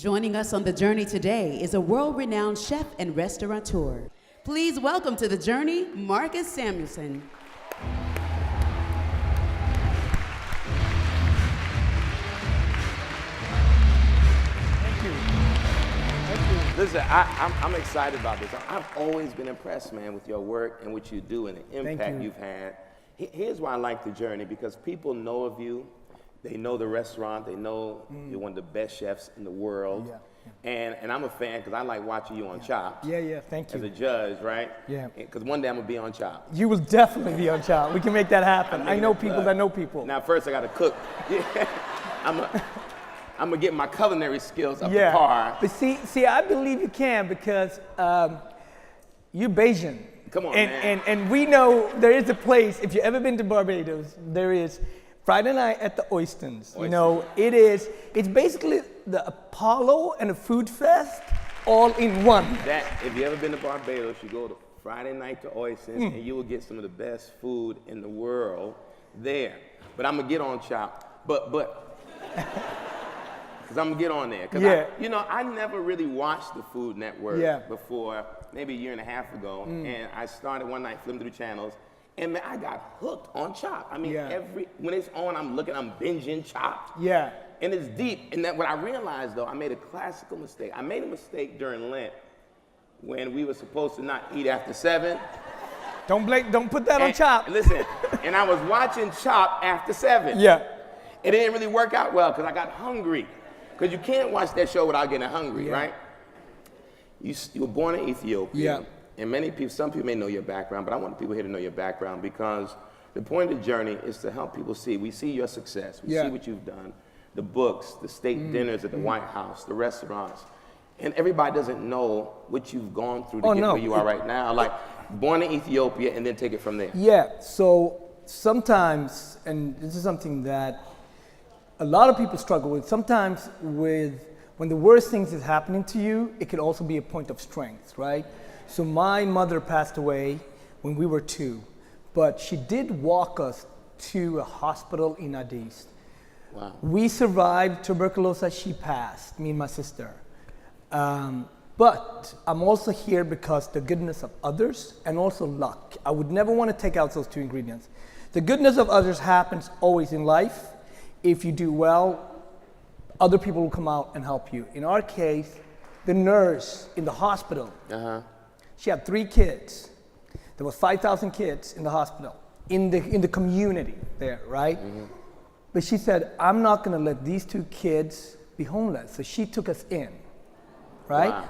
Joining us on the journey today is a world-renowned chef and restaurateur. Please welcome to the journey, Marcus Samuelsson. Listen, I'm excited about this. I've always been impressed, man, with your work and what you do and the impact you've had. Here's why I like the journey, because people know of you. They know the restaurant. They know you're one of the best chefs in the world. And I'm a fan because I like watching you on Chopped. Thank you. As a judge, right? Yeah. Because one day I'm going to be on Chopped. You will definitely be on Chopped. We can make that happen. I know people that know people. Now, first I got to cook. I'm gonna get my culinary skills up to par. But see, I believe you can because you're Bayesian. Come on, man. And we know there is a place. If you've ever been to Barbados, there is Friday night at the Oysters. You know, it's basically the Apollo and a food fest all in one. That if you ever been to Barbados, you go to Friday night to Oysters, and you will get some of the best food in the world there. But I'm gonna get on Chopped. But. Because I'm going to get on there. Because I never really watched the Food Network before, maybe a year and a half ago. And I started one night flipping through channels. And man, I got hooked on Chopped. I mean, when it's on, I'm binging Chopped. Yeah. And it's deep. And that what I realized, though, I made a classical mistake. I made a mistake during Lent when we were supposed to not eat after 7. Don't put that on Chopped. Listen, and I was watching Chopped after 7. Yeah. It didn't really work out well because I got hungry. Because you can't watch that show without getting hungry, right? You were born in Ethiopia. And some people may know your background, but I want people here to know your background because the point of the journey is to help people see. We see your success. We see what you've done. The books, the state dinners at the White House, the restaurants. And everybody doesn't know what you've gone through to get where you are right now. Like, born in Ethiopia and then take it from there. Yeah, so sometimes, and this is something that a lot of people struggle with. Sometimes when the worst things is happening to you, it can also be a point of strength, right? So my mother passed away when we were 2, but she did walk us to a hospital in Addis. Wow. We survived tuberculosis, she passed, me and my sister. But I'm also here because the goodness of others and also luck. I would never want to take out those 2 ingredients. The goodness of others happens always in life. If you do well, other people will come out and help you. In our case, the nurse in the hospital, she had 3 kids. There was 5,000 kids in the hospital, in the community there, right? But she said, I'm not gonna let these 2 kids be homeless. So she took us in, right? Wow.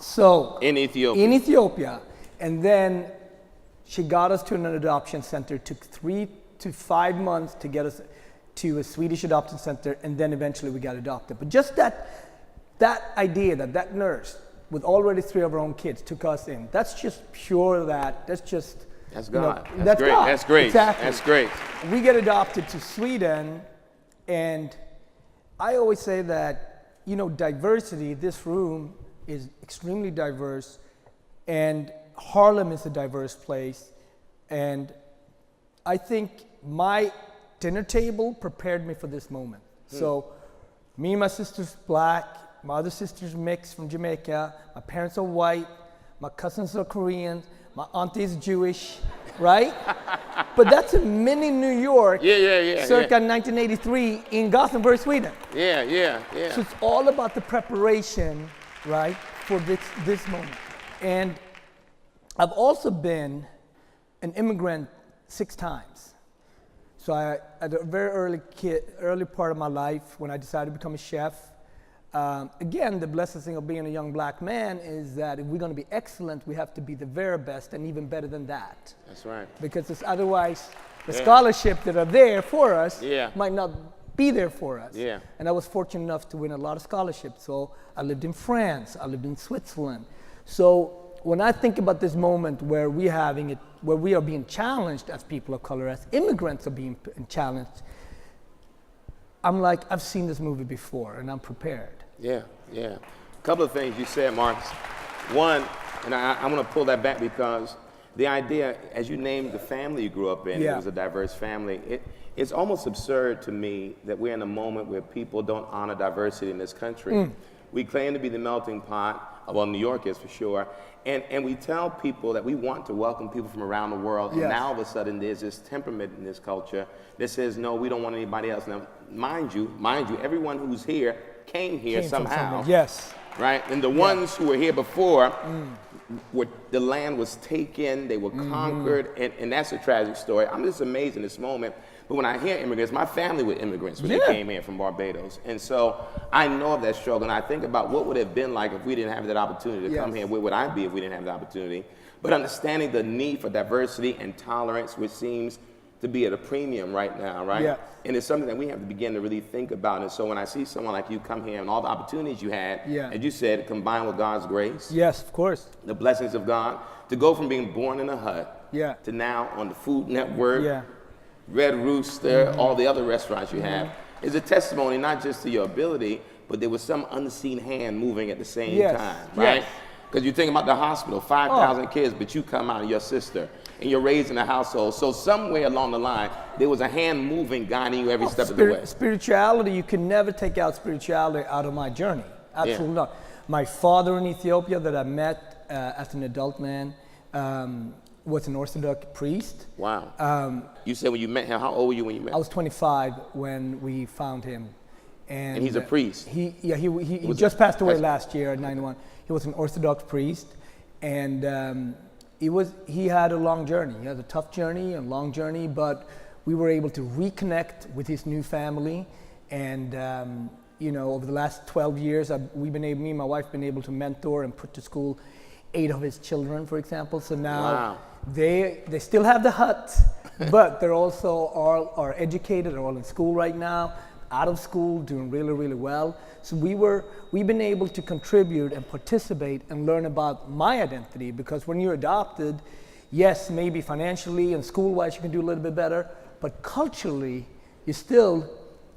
So in Ethiopia. In Ethiopia. And then she got us to an adoption center. It took 3 to 5 months to get us to a Swedish adoption center, and then eventually we got adopted. But just that idea that nurse with already 3 of her own kids took us in, that's just pure that's God. That's great. God. That's great. Exactly. That's great. We get adopted to Sweden, and I always say that, diversity, this room is extremely diverse, and Harlem is a diverse place, and I think my dinner table prepared me for this moment. So me and my sister's black, my other sister's mixed from Jamaica, my parents are white, my cousins are Korean, my auntie is Jewish, right? But that's a mini New York, circa 1983 in Gothenburg, Sweden. Yeah. So it's all about the preparation, right, for this moment. And I've also been an immigrant 6 times. So at a very early part of my life, when I decided to become a chef, again, the blessed thing of being a young black man is that if we're going to be excellent, we have to be the very best and even better than that. That's right. Because otherwise, the scholarship that are there for us might not be there for us. Yeah. And I was fortunate enough to win a lot of scholarships. So I lived in France, I lived in Switzerland. So when I think about this moment where we are being challenged as people of color, as immigrants are being challenged, I'm like, I've seen this movie before and I'm prepared. Yeah. A couple of things you said, Marcus. One, and I want to pull that back because the idea, as you named the family you grew up in, it was a diverse family. it's almost absurd to me that we're in a moment where people don't honor diversity in this country. We claim to be the melting pot, well, New York is for sure, and we tell people that we want to welcome people from around the world, and now all of a sudden there's this temperament in this culture that says, no, we don't want anybody else. Now, mind you, everyone who's here came here somehow. Yes. Right? And the ones who were here before, the land was taken, they were conquered, and that's a tragic story. I'm just amazed in this moment. But when I hear immigrants, my family were immigrants when they came here from Barbados. And so I know of that struggle, and I think about what would it have been like if we didn't have that opportunity to come here. Where would I be if we didn't have the opportunity? But understanding the need for diversity and tolerance, which seems to be at a premium right now, right? Yeah. And it's something that we have to begin to really think about. And so when I see someone like you come here and all the opportunities you had, as you said, combined with God's grace. Yes, of course. The blessings of God, to go from being born in a hut to now on the Food Network, Red Rooster, all the other restaurants you have, is a testimony not just to your ability, but there was some unseen hand moving at the same time, right? Because you think about the hospital, 5,000 kids, but you come out and your sister, and you're raised in a household. So somewhere along the line, there was a hand moving, guiding you every step of the way. Spirituality, you can never take out spirituality out of my journey. Absolutely not. My father in Ethiopia that I met as an adult man was an Orthodox priest. Wow. You said when you met him, how old were you when you met him? I was 25 when we found him. And he's a priest? He just passed away last year at 91. He was an Orthodox priest, and he had a long journey. He had a tough journey, a long journey, but we were able to reconnect with his new family. And over the last 12 years, me and my wife, been able to mentor and put to school 8 of his children, for example. So now they still have the hut, but they're also all are educated, they're all in school right now, out of school, doing really, really well. So we've been able to contribute and participate and learn about my identity, because when you're adopted, yes, maybe financially and school-wise you can do a little bit better, but culturally you're still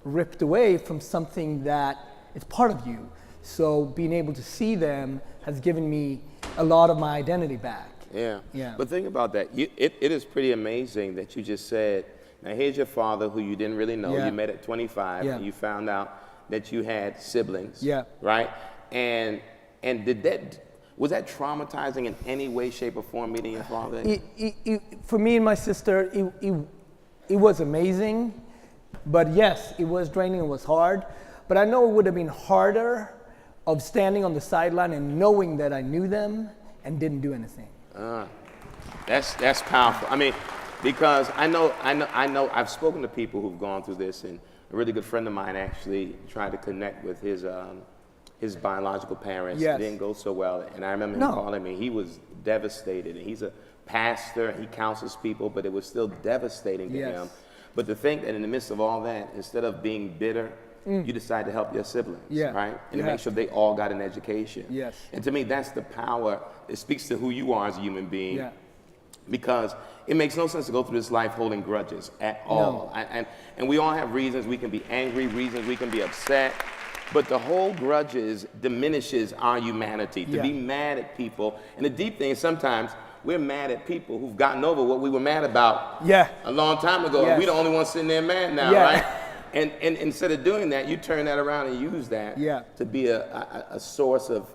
ripped away from something that is part of you. So being able to see them has given me a lot of my identity back. Yeah. But think about that. It is pretty amazing that you just said, now here's your father who you didn't really know. You met at 25 and you found out that you had siblings, right? And was that traumatizing in any way, shape, or form, meeting your father? For me and my sister, it was amazing, but yes, it was draining, it was hard. But I know it would have been harder of standing on the sideline and knowing that I knew them and didn't do anything. That's powerful. I mean, because I know I've spoken to people who've gone through this, and a really good friend of mine actually tried to connect with his biological parents. It didn't go so well, and I remember him calling me. He was devastated, and he's a pastor, and he counsels people, but it was still devastating to him. But to think that in the midst of all that, instead of being bitter, you decide to help your siblings, right? And to make sure they all got an education. And to me, that's the power. It speaks to who you are as a human being. Because it makes no sense to go through this life holding grudges at all. And we all have reasons we can be angry, reasons we can be upset. But to hold grudges diminishes our humanity. To be mad at people. And the deep thing is sometimes we're mad at people who've gotten over what we were mad about a long time ago. And we're the only ones sitting there mad now, right? And instead of doing that, you turn that around and use that to be a source of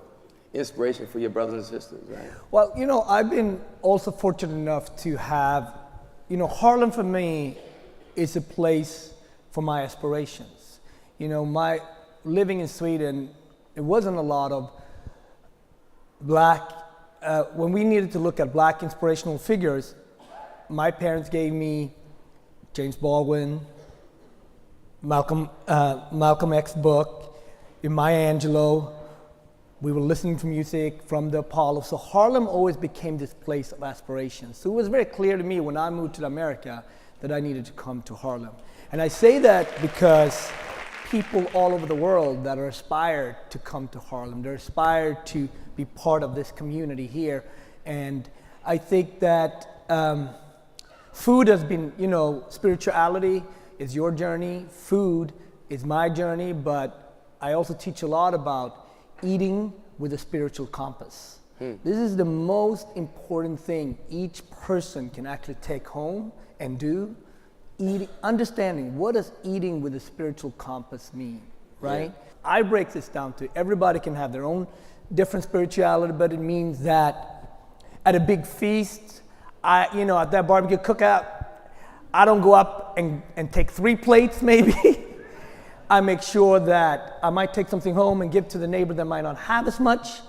inspiration for your brothers and sisters, right? Well, I've been also fortunate enough to have, Harlem for me is a place for my aspirations. My living in Sweden, it wasn't a lot of black, when we needed to look at black inspirational figures, my parents gave me James Baldwin, Malcolm X book, Maya Angelou. We were listening to music from the Apollo. So Harlem always became this place of aspiration. So it was very clear to me when I moved to America that I needed to come to Harlem. And I say that because people all over the world that are inspired to come to Harlem, they're inspired to be part of this community here. And I think that food has been, spirituality is your journey, food is my journey, but I also teach a lot about eating with a spiritual compass. This is the most important thing each person can actually take home and do, understanding what does eating with a spiritual compass mean, right? I break this down to everybody can have their own different spirituality, but it means that at a big feast, at that barbecue cookout, I don't go up and take 3 plates maybe. I make sure that I might take something home and give to the neighbor that might not have as much.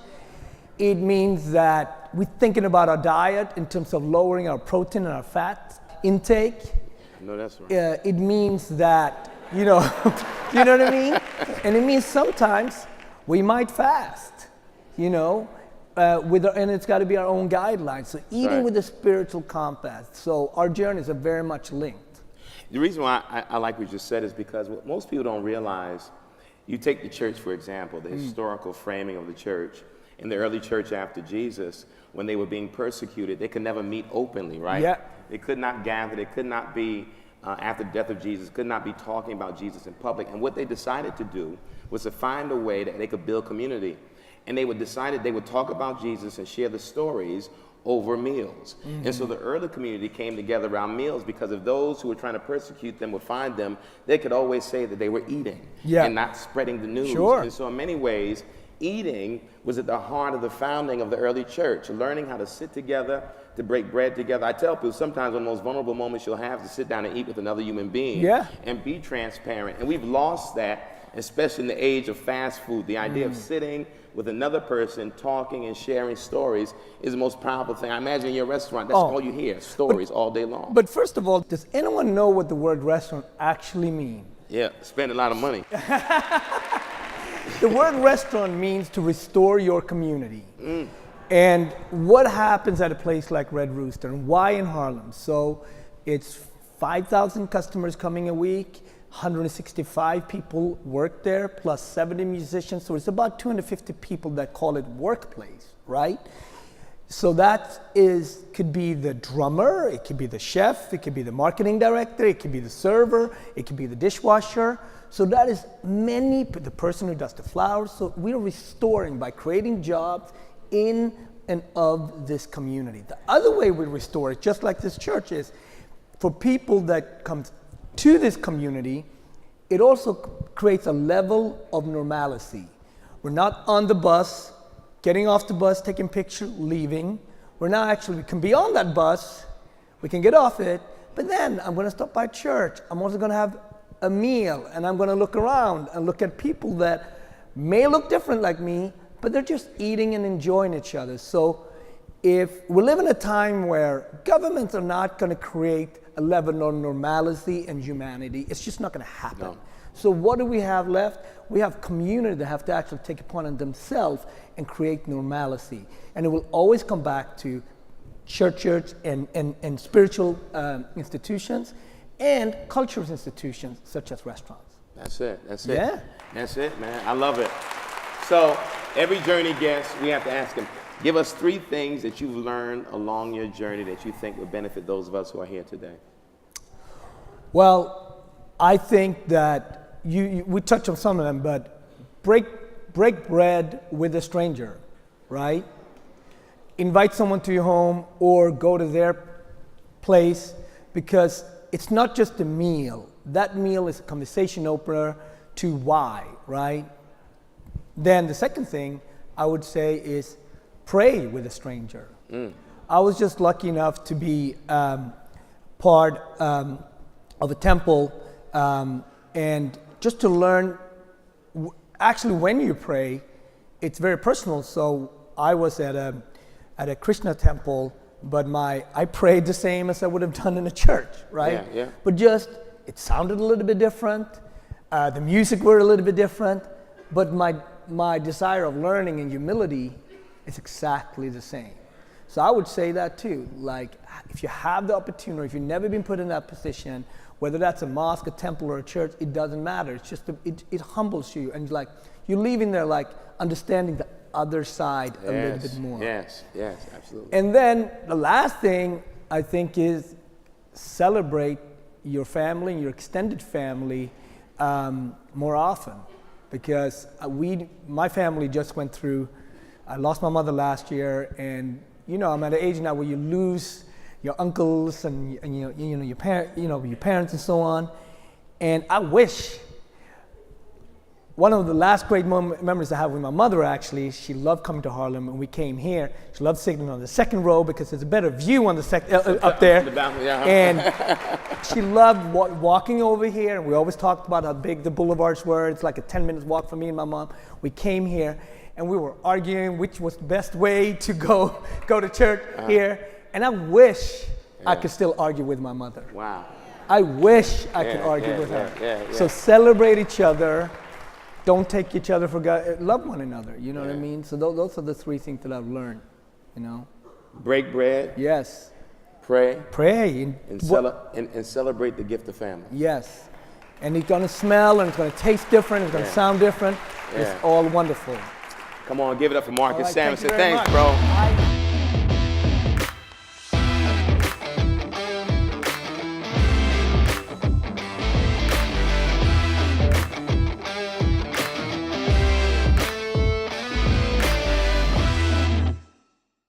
It means that we're thinking about our diet in terms of lowering our protein and our fat intake. No, that's right. It means that, you know what I mean? And it means sometimes we might fast, and it's got to be our own guidelines. So eating with a spiritual compass. So our journeys are very much linked. The reason why I like what you just said is because what most people don't realize, you take the church, for example, the historical framing of the church. In the early church after Jesus, when they were being persecuted, they could never meet openly, right? Yeah. They could not gather. They could not be, after the death of Jesus, could not be talking about Jesus in public. And what they decided to do was to find a way that they could build community. And they decided they would talk about Jesus and share the stories over meals. And so the early community came together around meals because if those who were trying to persecute them would find them, they could always say that they were eating and not spreading the news. Sure. And so in many ways, eating was at the heart of the founding of the early church, learning how to sit together, to break bread together. I tell people sometimes one of the most vulnerable moments you'll have is to sit down and eat with another human being and be transparent. And we've lost that, especially in the age of fast food. The idea of sitting with another person, talking and sharing stories is the most powerful thing. I imagine in your restaurant, that's all you hear, stories all day long. But first of all, does anyone know what the word restaurant actually means? Yeah, spend a lot of money. The word restaurant means to restore your community. And what happens at a place like Red Rooster and why in Harlem? So it's 5,000 customers coming a week, 165 people work there, plus 70 musicians. So it's about 250 people that call it workplace, right? So that could be the drummer, it could be the chef, it could be the marketing director, it could be the server, it could be the dishwasher. So that is the person who does the flowers. So we're restoring by creating jobs in and of this community. The other way we restore it, just like this church, is for people that come to this community, it also creates a level of normalcy. We're not on the bus, getting off the bus, taking pictures, leaving. We can be on that bus, we can get off it, but then I'm gonna stop by church. I'm also gonna have a meal, and I'm gonna look around and look at people that may look different like me, but they're just eating and enjoying each other. So if we live in a time where governments are not gonna create a level of normalcy and humanity, it's just not gonna happen. No. So what do we have left? We have community that have to actually take upon it themselves and create normalcy. And it will always come back to churches and spiritual institutions and cultural institutions such as restaurants. That's it. Yeah. That's it, man. I love it. So every journey guest, we have to ask him, give us 3 things that you've learned along your journey that you think would benefit those of us who are here today. Well, I think that we touched on some of them, but break bread with a stranger, right? Invite someone to your home or go to their place, because it's not just a meal. That meal is a conversation opener to why, right? Then the second thing I would say is pray with a stranger. I was just lucky enough to be part of a temple and just to learn, actually when you pray, it's very personal. So I was at a Krishna temple, but I prayed the same as I would have done in a church, right? Yeah. But just, it sounded a little bit different. The music were a little bit different, but my desire of learning and humility is exactly the same. So I would say that too. Like, if you have the opportunity, if you've never been put in that position, whether that's a mosque, a temple, or a church, it doesn't matter. It's just, it humbles you. And you're leaving there understanding the other side a little bit more. Yes, absolutely. And then the last thing I think is celebrate your family and your extended family more often. Because my family just went through, I lost my mother last year, and I'm at an age now where you lose your uncles and your parents and so on. And I wish, one of the last great memories I have with my mother, actually, she loved coming to Harlem, and we came here. She loved sitting on the second row because there's a better view on the up there. And she loved walking over here, and we always talked about how big the boulevards were. It's like a 10-minute walk for me and my mom. We came here, and we were arguing which was the best way to go to church here. And I wish I could still argue with my mother. Wow. I wish I could argue with her. So celebrate each other. Don't take each other for granted. Love one another. You know what I mean? So those are the three things that I've learned. You know. Break bread. Yes. Pray. Pray. And celebrate the gift of family. Yes. And it's going to smell, and it's going to taste different. It's going to sound different. It's all wonderful. Come on, give it up for Marcus Right, Samuelsson. thank you very Thanks, much. bro.